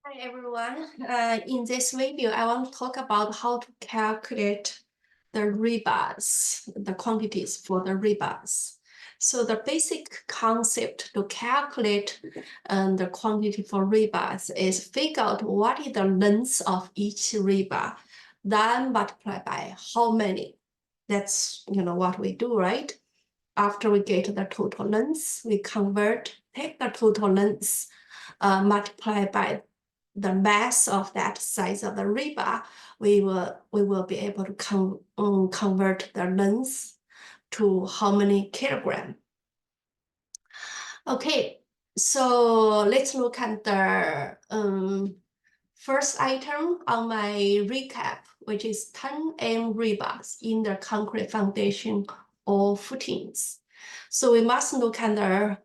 Hi everyone. In this video, I want to talk about how to calculate the rebars, the quantities for the rebars. So the basic concept to calculate the quantity for rebars is figure out what is the length of each rebar, then multiply by how many. That's what we do, right? After we get the total length, we take the total length, multiply by the mass of that size of the rebar, we will be able to convert the length to how many kilogram. Okay, so let's look at the first item on my recap, which is 10 M rebars in the concrete foundation or footings. So we must look at the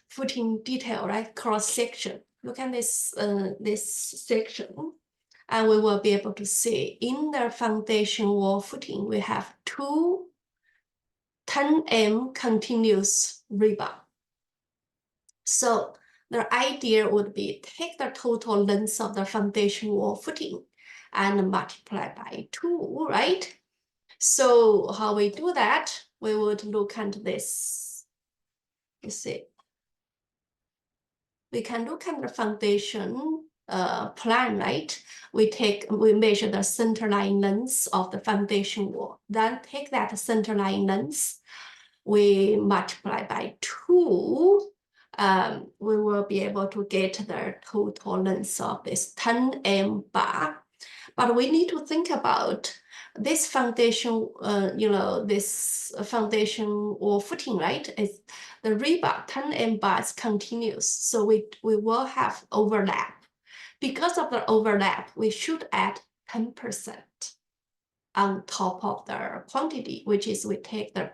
footing detail, right? Cross section. Look at this section, and we will be able to see in the foundation wall footing, we have two 10 M continuous rebar. So the idea would be take the total length of the foundation wall footing and multiply by 2, right? So how we do that, we would look at this. You see, we can look at the foundation plan, right? We measure the center line length of the foundation wall. Then take that center line length, we multiply by 2. We will be able to get the total length of this 10 M bar. But we need to think about this foundation, this foundation or footing, right? Is the rebar 10 M bar is continuous, so we will have overlap. Because of the overlap, we should add 10% on top of the quantity, which is we take the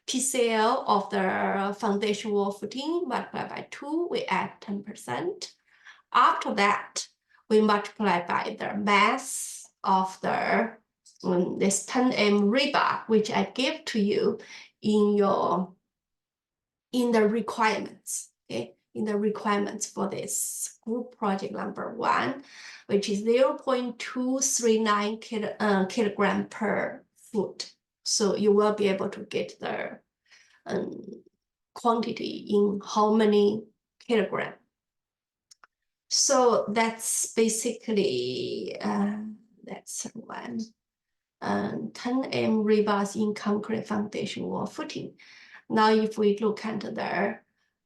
PCL of the foundation wall footing multiplied by 2, we add 10%. After that, we multiply by the mass of the this 10 M rebar, which I give to you in the requirements. Okay, in the requirements for this group project number 1, which is 0.239 kilogram per foot. So you will be able to get the quantity in how many kilogram. So that's basically that's one. 10 M rebars in concrete foundation wall footing. Now, if we look at the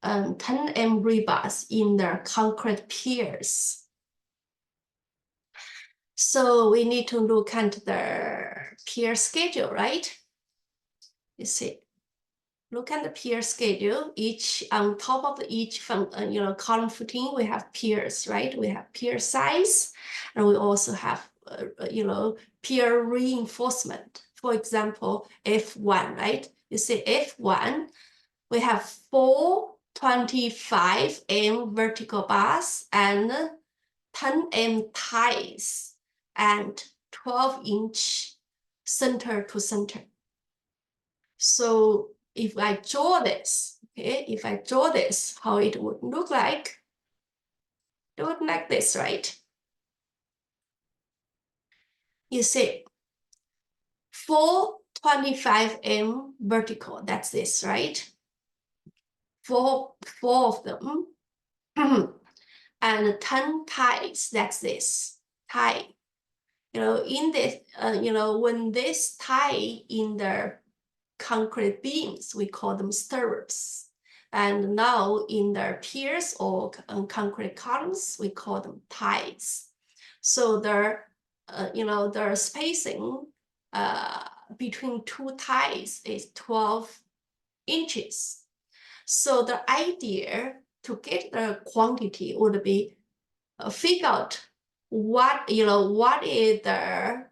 10 M rebars in the concrete piers, so we need to look at the pier schedule, right? You see, look at the pier schedule. Each on top of each column footing, we have piers, right? We have pier size, and we also have pier reinforcement. For example, F1, right? You see F1, we have 4 25 M vertical bars and 10 M ties and 12-inch center to center. So if I draw this, how it would look like, it would look like this, right? You see, 4 25 M vertical, that's this, right? Four of them. And 10 ties, that's this tie. In this, when this tie in the concrete beams, we call them stirrups. And now in the piers or concrete columns, we call them ties. So the spacing between two ties is 12 inches. So the idea to get the quantity would be figure out what is the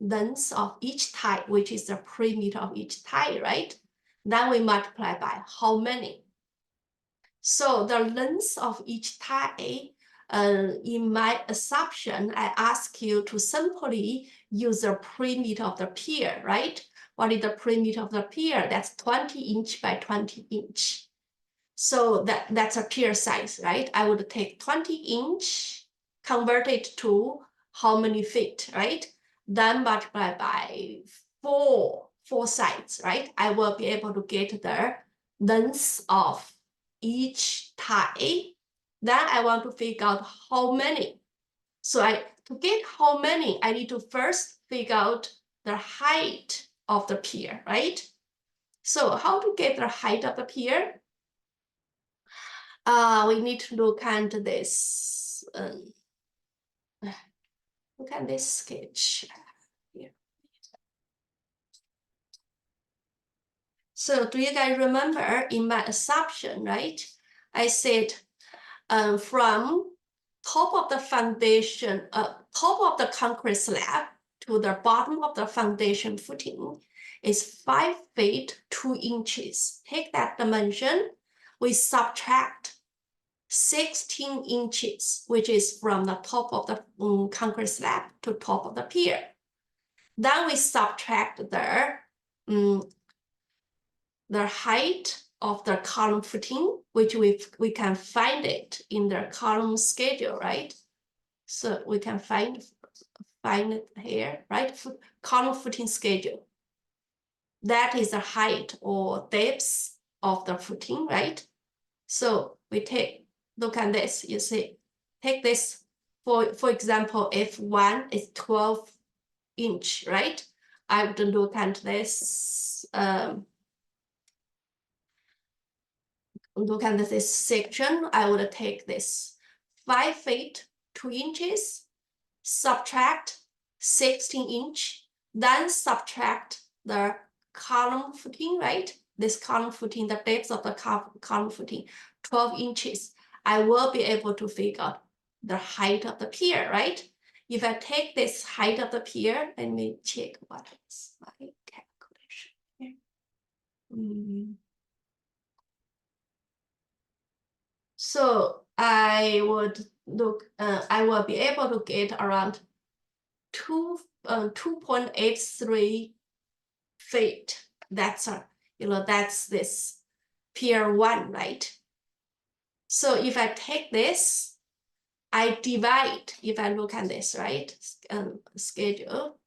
length of each tie, which is the perimeter of each tie, right? Then we multiply by how many. So the length of each tie, in my assumption, I ask you to simply use the perimeter of the pier, right? What is the perimeter of the pier? That's 20 inch by 20 inch. So that's a pier size, right? I would take 20 inch, convert it to how many feet, right? Then multiply by four sides, right? I will be able to get the length of each tie. Then I want to figure out how many. So to get how many, I need to first figure out the height of the pier, right? So how to get the height of the pier? We need to look at this. Look at this sketch here. So do you guys remember in my assumption, right? I said from top of the foundation, top of the concrete slab to the bottom of the foundation footing is 5 feet 2 inches. Take that dimension, we subtract 16 inches, which is from the top of the concrete slab to top of the pier. Then we subtract the height of the column footing, which we can find it in the column schedule, right? So we can find it here, right? Column footing schedule. That is the height or depth of the footing, right? So we look at this, you see, take this, for example, if one is 12 inch, right? I would look at this, look at this section, I would take this 5 feet 2 inches, subtract 16 inch, then subtract the column footing, right? This column footing, the depth of the column footing, 12 inches. I will be able to figure out the height of the pier, right? If I take this height of the pier, let me check what is my calculation here. So I would look, I will be able to get around 2.83 feet. That's that's this pier 1, right? So if I take this, I divide, if I look at this, right, schedule,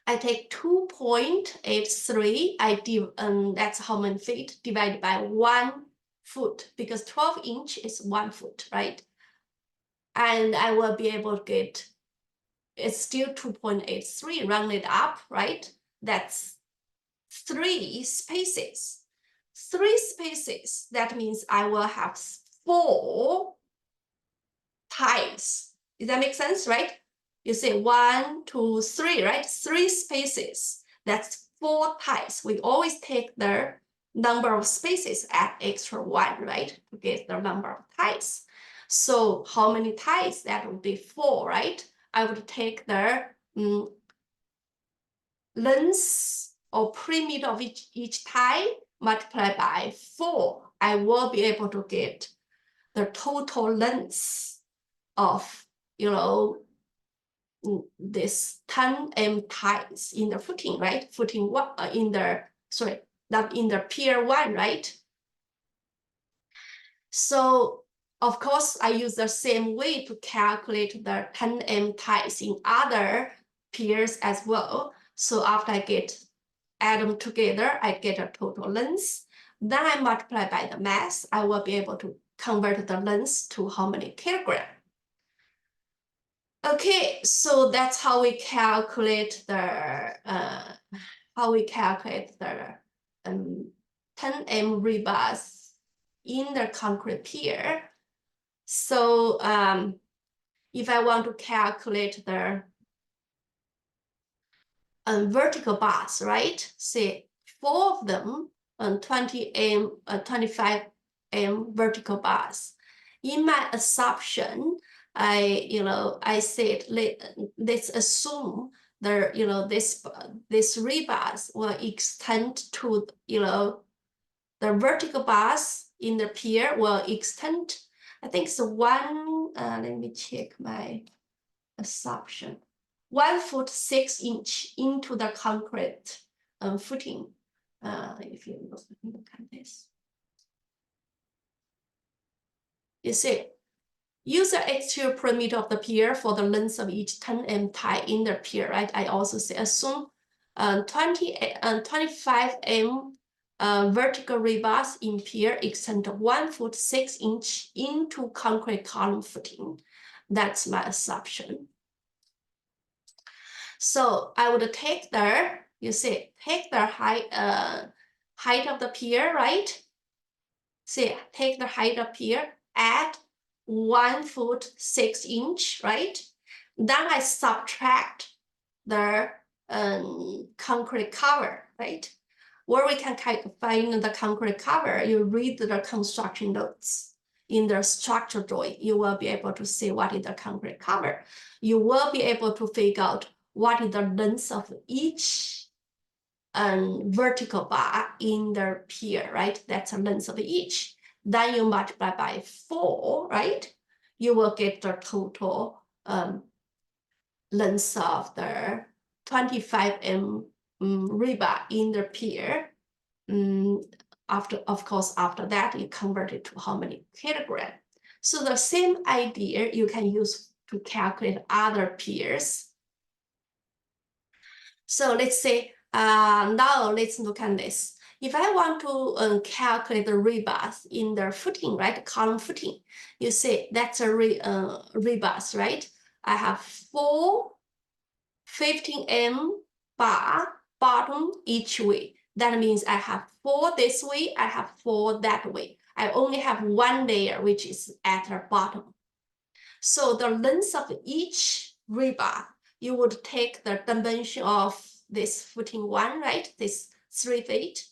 I take 2.83, that's how many feet, divided by 1 foot, because 12 inch is 1 foot, right? And I will be able to get, it's still 2.83, round it up, right? That's 3 spaces. 3 spaces, that means I will have 4 ties. Does that make sense, right? You say 1, 2, 3, right? 3 spaces, that's 4 ties. We always take the number of spaces, add extra 1, right? To get the number of ties. So how many ties? That would be 4, right? I would take the length or perimeter of each tie multiplied by 4. I will be able to get the total length of, this 10 ties in the footing, right? Footing in the, sorry, not in the pier 1, right? So of course, I use the same way to calculate the 10 ties in other piers as well. So after I add them together, I get a total length. Then I multiply by the mass. I will be able to convert the length to how many kilogram. Okay, so that's how we calculate the 10M rebars in the concrete pier. So if I want to calculate the vertical bars, right? Say 4 of them, 20M, 25M vertical bars. In my assumption, I said let's assume this rebars will extend to the vertical bars in the pier will extend. I think it's let me check my assumption. 1 foot 6 inch into the concrete footing. If you look at this. You see, use the exterior perimeter of the pier for the length of each 10 m tie in the pier, right? I also say assume 25 m vertical rebars in pier extend 1 foot 6 inch into concrete column footing. That's my assumption. So I would take the, you see, take the height of the pier, right? See, take the height of pier, add 1 foot 6 inch, right? Then I subtract the concrete cover, right? Where we can find the concrete cover, you read the construction notes in the structure drawing. You will be able to see what is the concrete cover. You will be able to figure out what is the length of each vertical bar in the pier, right? That's the length of each. Then you multiply by 4, right? You will get the total length of the 25 m rebar in the pier. Of course, after that, you convert it to how many kilogram. So the same idea you can use to calculate other piers. So let's say, now let's look at this. If I want to calculate the rebars in the footing, right, column footing, you see that's a rebars, right? I have 4 15 m bar bottom each way. That means I have 4 this way, I have 4 that way. I only have 1 layer, which is at the bottom. So the length of each rebar, you would take the dimension of this footing 1, right? This 3 feet.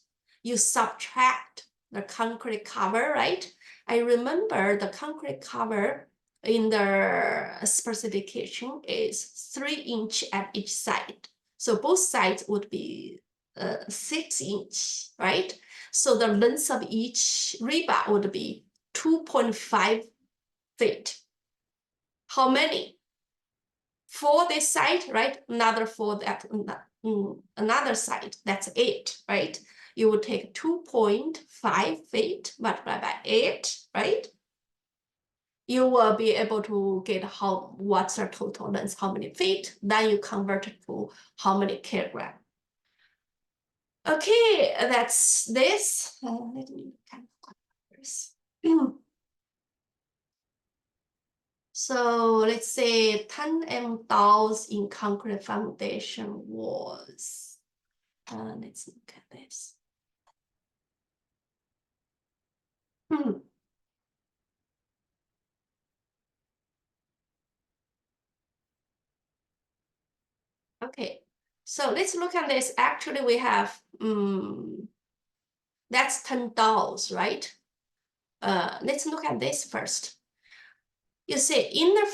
You subtract the concrete cover, right? I remember the concrete cover in the specification is 3 inch at each side. So both sides would be 6 inch, right? So the length of each rebar would be 2.5 feet. How many? 4 this side, right? Another 4 that another side. That's 8, right? You would take 2.5 feet multiplied by 8, right? You will be able to get what's the total length, how many feet. Then you convert it to how many kilogram. Okay, that's this. Let me calculate this. So let's say 10 m doors in concrete foundation walls. Let's look at this. Okay, so let's look at this. Actually, we have that's 10 doors, right? Let's look at this first. You see, in the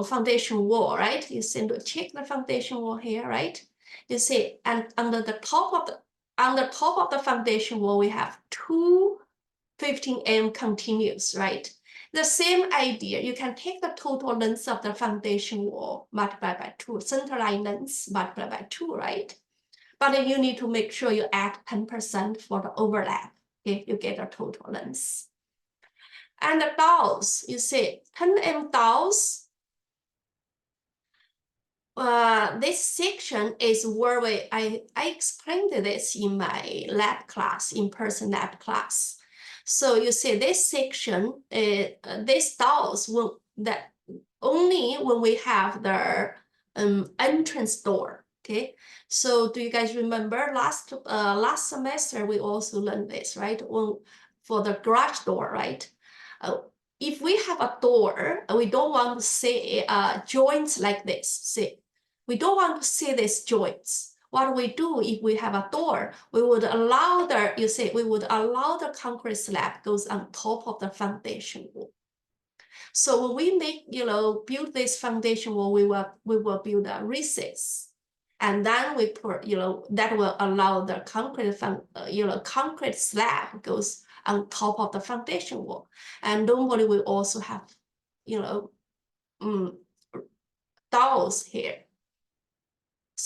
foundation wall, right? You see, check the foundation wall here, right? You see, and on the top of the foundation wall, we have 2 15 m continuous, right? The same idea, you can take the total length of the foundation wall multiplied by 2, center line length multiplied by 2, right? But you need to make sure you add 10% for the overlap. Okay, you get a total length. And the dowels, you see, 10 m dowels. This section is where I explained this in my lab class, in-person lab class. So you see this section, this dowels only when we have the entrance door. Okay, so do you guys remember last semester we also learned this, right? For the garage door, right? If we have a door, we don't want to see joints like this. See, we don't want to see these joints. What we do if we have a door, we would allow the concrete slab goes on top of the foundation wall. So when we build this foundation wall, we will build a recess, and then we put that will allow the concrete slab goes on top of the foundation wall, and normally we also have doors here.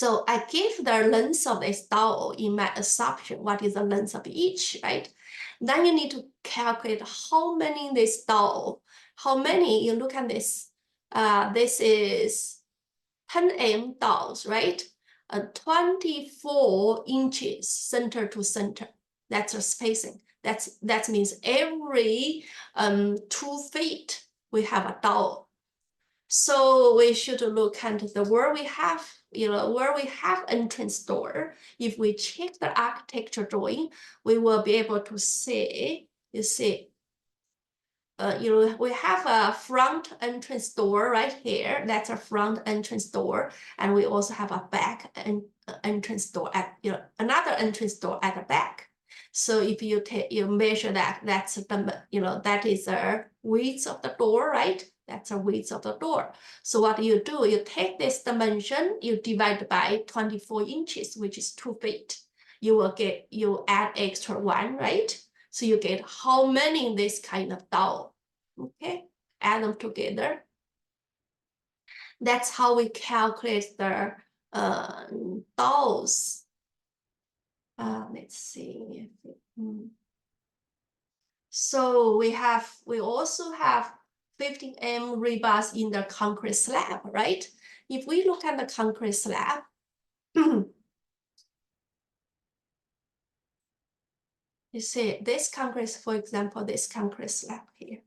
So I give the length of this dowel in my assumption. What is the length of each, right? Then you need to calculate how many this dowel, how many, you look at this. This is 10 dowels, right? 24 inches center to center. That's the spacing. That means every 2 feet we have a dowel. So we should look at the where we have, where we have entrance door. If we check the architecture drawing, we will be able to see, you see, we have a front entrance door right here. That's a front entrance door, and we also have a back entrance door at another entrance door at the back. So if you measure that, that's the that is the width of the door, right? That's the width of the door. So what you do, you take this dimension, you divide by 24 inches, which is 2 feet. You add extra 1, right? So you get how many this kind of dowel. Okay, add them together. That's how we calculate the dowels. Let's see. So we also have 15M rebars in the concrete slab, right? If we look at the concrete slab, you see this concrete, for example, this concrete slab here.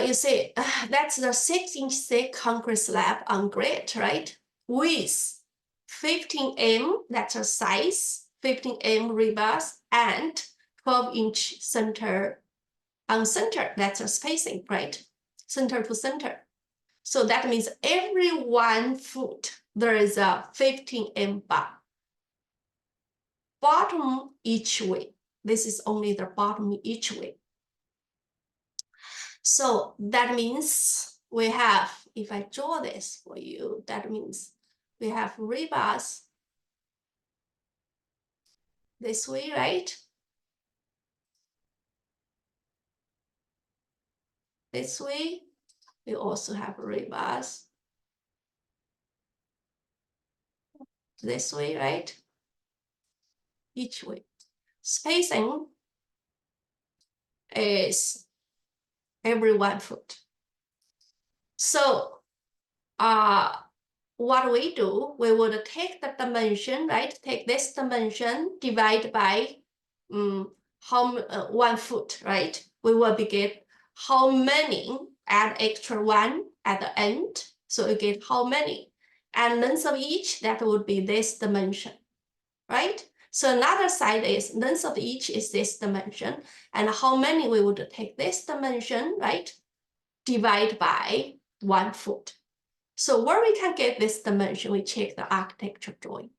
You see, that's the 6-inch thick concrete slab on grid, right? With 15M, that's a size, 15M rebars, and 12-inch center on center, that's a spacing, right? Center to center. So that means every 1 foot, there is a 15M bar. Bottom each way. This is only the bottom each way. So that means we have, if I draw this for you, that means we have rebars this way, right? This way, we also have rebars this way, right? Each way. Spacing is every 1 foot. So what we do, we would take the dimension, right? Take this dimension, divide by 1 foot, right? We will be get how many, add extra 1 at the end. So you get how many. And length of each, that would be this dimension, right? So another side is length of each is this dimension. And how many we would take this dimension, right? Divide by 1 foot. So where we can get this dimension, we check the architecture drawing.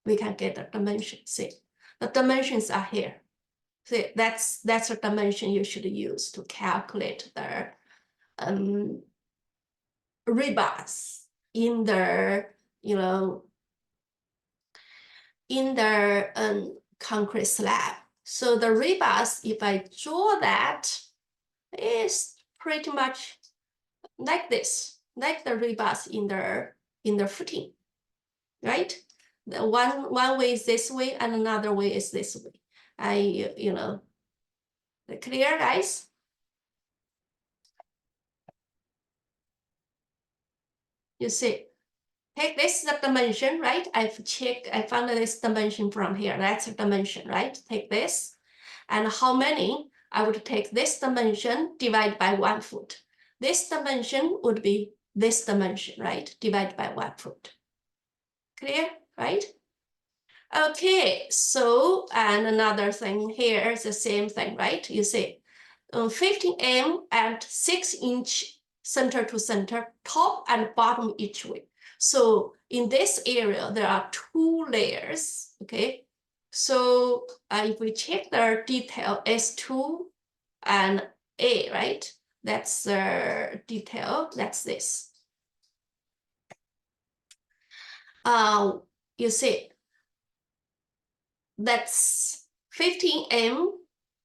We can get the dimension. See, the dimensions are here. See, that's the dimension you should use to calculate the rebars in the in the concrete slab. So the rebars, if I draw that, is pretty much like this, like the rebars in the footing, right? The one way is this way and another way is this way. Clear, guys? You see, take this the dimension, right? I found this dimension from here. That's the dimension, right? Take this, and how many? I would take this dimension, divide by 1 foot. This dimension would be this dimension, right? Divide by 1 foot. Clear, right? Okay, so, and another thing here is the same thing, right? You see, 15M and 6-inch center to center, top and bottom each way. So in this area, there are 2 layers, okay? So if we check the detail, S2 and A, right? That's the detail, that's this. You see, that's 15M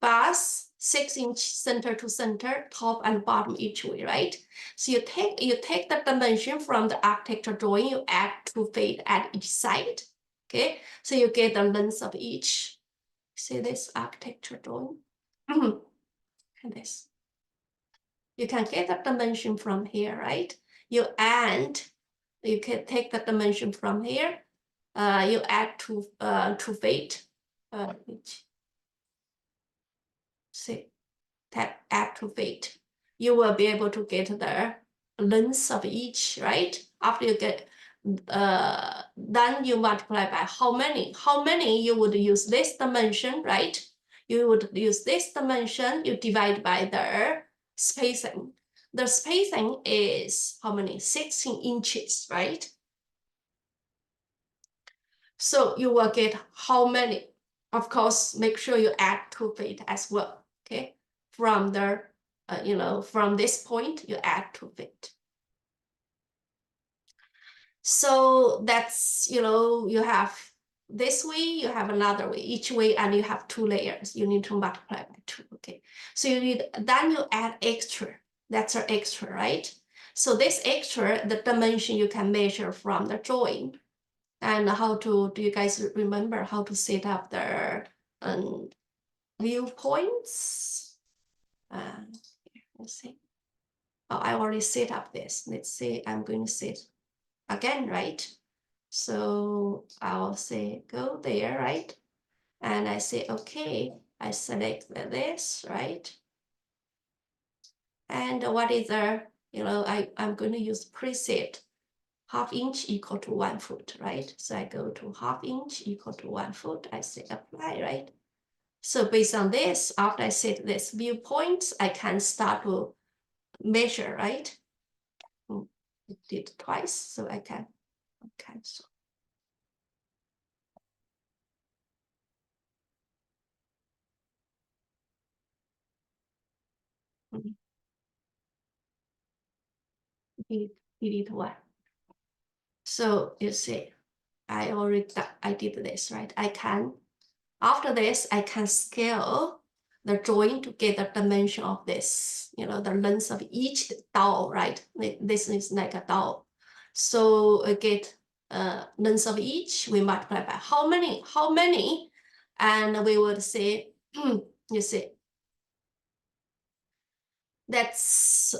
bars, 6-inch center to center, top and bottom each way, right? So you take the dimension from the architecture drawing, you add 2 feet at each side. Okay, so you get the length of each. See this architecture drawing? And this. You can get the dimension from here, right? You can take the dimension from here. You add 2 feet each. See, that add 2 feet. You will be able to get the length of each, right? After you get, then you multiply by how many you would use this dimension, right? You would use this dimension, you divide by the spacing. The spacing is how many? 16 inches, right? So you will get how many? Of course, make sure you add 2 feet as well, okay? From the, from this point, you add 2 feet. So that's, you have this way, you have another way, each way, and you have 2 layers. You need to multiply by 2, okay? So then you add extra. That's our extra, right? So this extra, the dimension you can measure from the drawing. And do you guys remember how to set up the viewpoints? Let's see. Oh, I already set up this. Let's say I'm going to set again, right? So I'll say go there, right? And I say, okay, I select this, right? And what is the, I'm going to use preset. 1/2 inch equal to 1 foot, right? So I go to 1/2 inch equal to 1 foot. I say apply, right? So based on this, after I set this viewpoints, I can start to measure, right? It did twice, so I can cancel. Delete one. So you see, I did this, right? After this, I can scale the drawing to get the dimension of this, the length of each dowel, right? This is like a dowel. So I get length of each, we multiply by how many, and we would say, you see, that's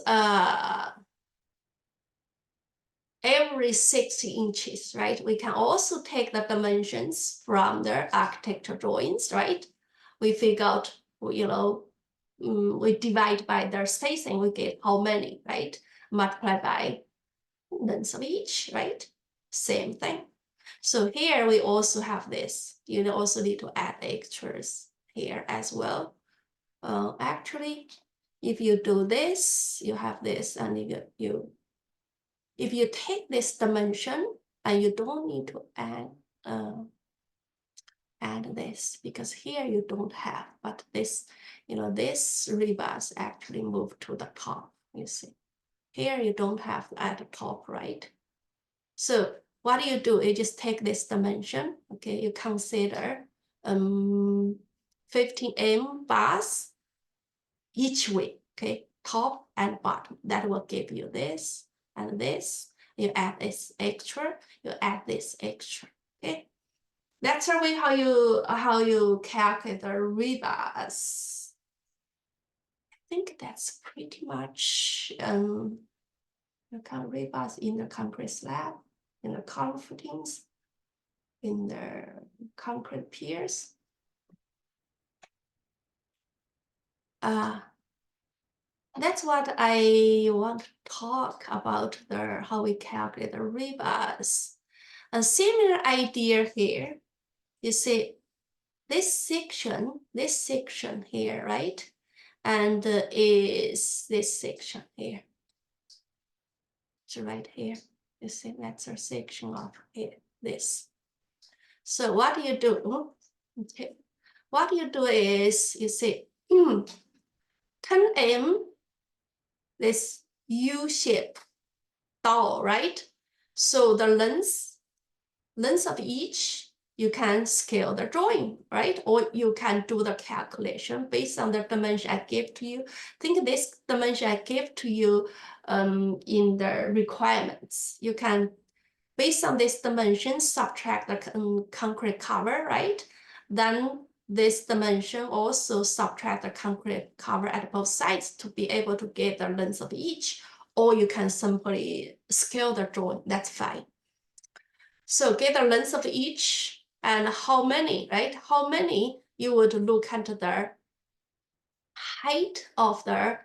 every 60 inches, right? We can also take the dimensions from the architecture drawings, right? We figure out, we divide by their spacing, we get how many, right? Multiply by length of each, right? Same thing. So here we also have this. You also need to add extras here as well. Actually, if you do this, you have this, and if you take this dimension and you don't need to add this, because here you don't have, but this, this rebars actually move to the top, you see. Here you don't have at the top, right? So what do? You just take this dimension, okay? You consider 15 bars each way, okay? Top and bottom. That will give you this and this. You add this extra, you add this extra, okay? That's the way how you calculate the rebars. I think that's pretty much the rebars in the concrete slab, in the column footings, in the concrete piers. That's what I want to talk about, how we calculate the rebars. A similar idea here. You see this section here, right? And is this section here. So right here, you see that's a section of this. So what do you do? Okay. What you do is you say 10M, this U-shape dowel, right? So the length of each, you can scale the drawing, right? Or you can do the calculation based on the dimension I gave to you. Think this dimension I gave to you in the requirements. You can, based on this dimension, subtract the concrete cover, right? Then this dimension also subtract the concrete cover at both sides to be able to get the length of each, or you can simply scale the drawing, that's fine. So get the length of each and how many, right? How many you would look at the height of the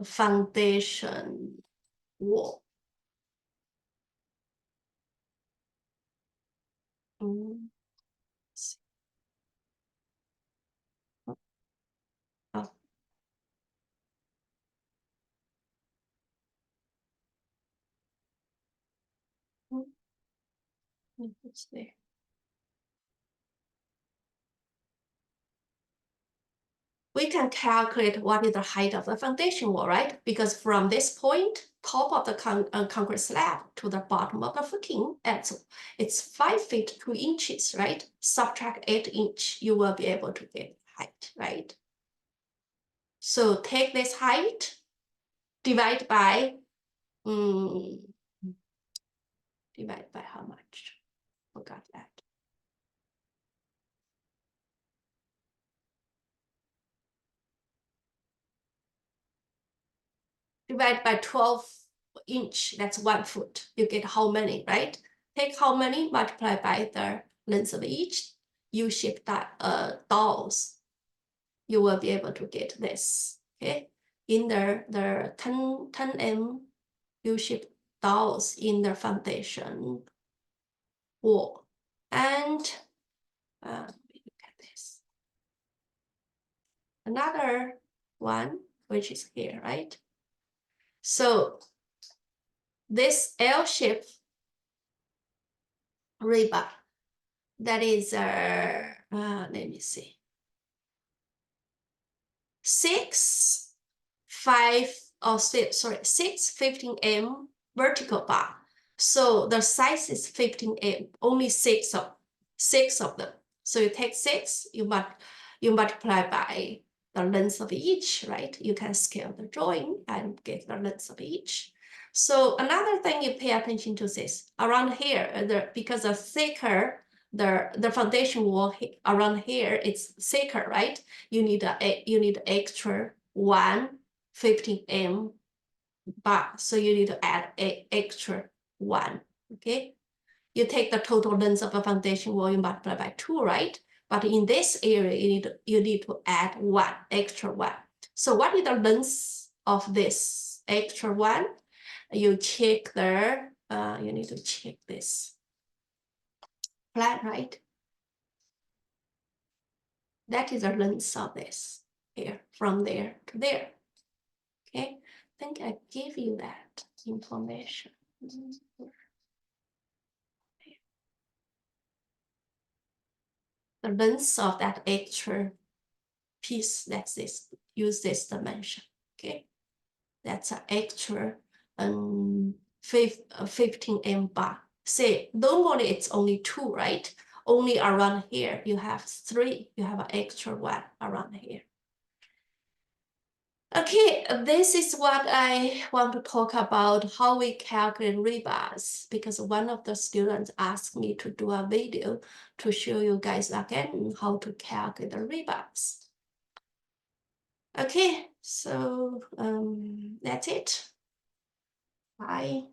foundation wall. Mm. Oh. It's there. We can calculate what is the height of the foundation wall, right? Because from this point, top of the concrete slab to the bottom of the footing, it's 5 feet 2 inches, right? Subtract 8 inch, you will be able to get height, right? So take this height, divide by how much? Forgot that. Divide by 12 inch, that's 1 foot. You get how many, right? Take how many, multiply by the length of each U-shaped dowels. You will be able to get this, okay? In the 10 M U-shaped dowels in the foundation wall. And look at this. Another one, which is here, right? So this L-shaped rebar, that is, let me see, 6 15 M vertical bar. So the size is 15 M, only six of them. So you take 6, you multiply by the length of each, right? You can scale the drawing and get the length of each. So another thing you pay attention to this, around here, because the thicker the foundation wall around here, it's thicker, right? You need extra 15 M bar, so you need to add a extra 1, okay? You take the total length of a foundation wall, you multiply by 2, right? But in this area, you need to add 1, extra 1. So what is the length of this extra 1? You check there, you need to check this plan, right? That is the length of this here, from there to there. Okay, I think I gave you that information. The length of that extra piece, that's this, use this dimension. Okay, that's an extra 15 M bar. Say, normally it's only 2, right? Only around here you have 3, you have an extra 1 around here. Okay, this is what I want to talk about, how we calculate rebars, because one of the students asked me to do a video to show you guys again how to calculate the rebars. Okay, so that's it. Bye.